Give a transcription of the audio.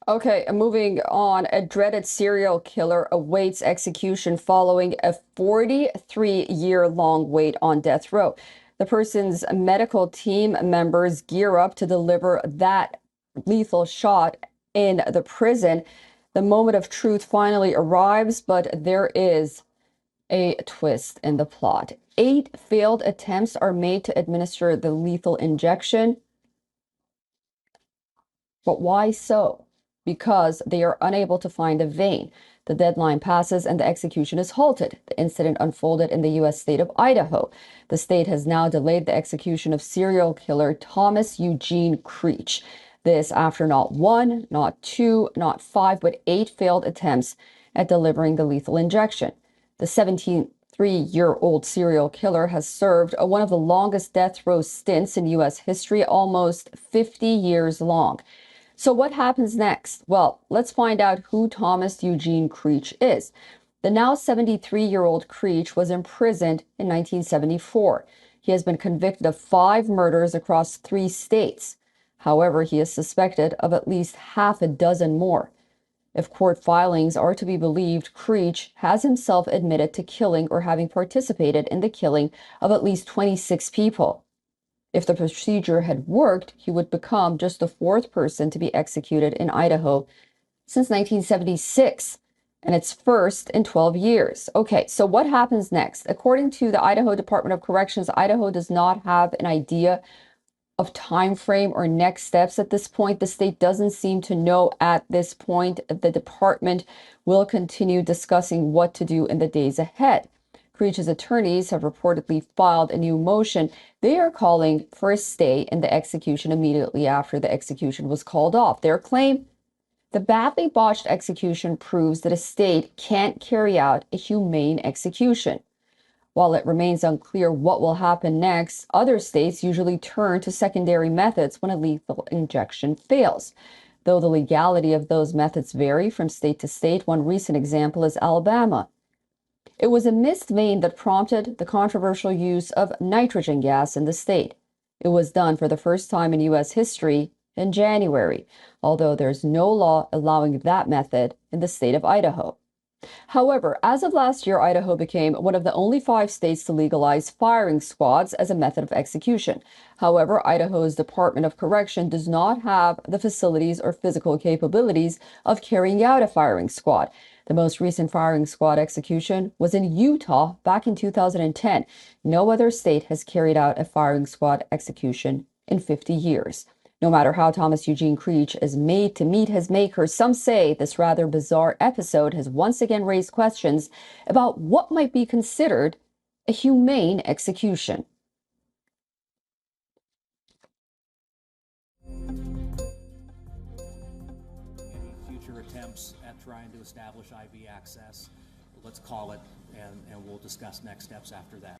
Okay, moving on. A dreaded serial killer awaits execution following a 43-year-long wait on death row. The person's medical team members gear up to deliver that lethal shot in the prison. The moment of truth finally arrives, but there is a twist in the plot. 8 failed attempts are made to administer the lethal injection. But why so? Because they are unable to find a vein. The deadline passes and the execution is halted. The incident unfolded in the U.S. state of Idaho. The state has now delayed the execution of serial killer Thomas Eugene Creech. This after not 1, not 2, not 5, but 8 failed attempts at delivering the lethal injection. The 17-year-old serial killer has served one of the longest death row stints in U.S. history, almost 50 years long. So what happens next? Well, let's find out who Thomas Eugene Creech is. The now 73-year-old Creech was imprisoned in 1974. He has been convicted of 5 murders across 3 states. However, he is suspected of at least half a dozen more. If court filings are to be believed, Creech has himself admitted to killing or having participated in the killing of at least 26 people. If the procedure had worked, he would become just the 4th person to be executed in Idaho since 1976, and it's first in 12 years. Okay, so what happens next? According to the Idaho Department of Corrections, Idaho does not have an idea of time frame or next steps at this point. The state doesn't seem to know at this point. The department will continue discussing what to do in the days ahead. Creech's attorneys have reportedly filed a new motion. They are calling for a stay in the execution immediately after the execution was called off. Their claim: the badly botched execution proves that a state can't carry out a humane execution. While it remains unclear what will happen next, other states usually turn to secondary methods when a lethal injection fails. Though the legality of those methods vary from state to state, one recent example is Alabama. It was a missed vein that prompted the controversial use of nitrogen gas in the state. It was done for the first time in U.S. history in January, although there's no law allowing that method in the state of Idaho. However, as of last year, Idaho became one of the only 5 states to legalize firing squads as a method of execution. However, Idaho's Department of Correction does not have the facilities or physical capabilities of carrying out a firing squad. The most recent firing squad execution was in Utah back in 2010. No other state has carried out a firing squad execution in 50 years. No matter how Thomas Eugene Creech is made to meet his maker, some say this rather bizarre episode has once again raised questions about what might be considered a humane execution. Any future attempts at trying to establish IV access, let's call it, and we'll discuss next steps after that.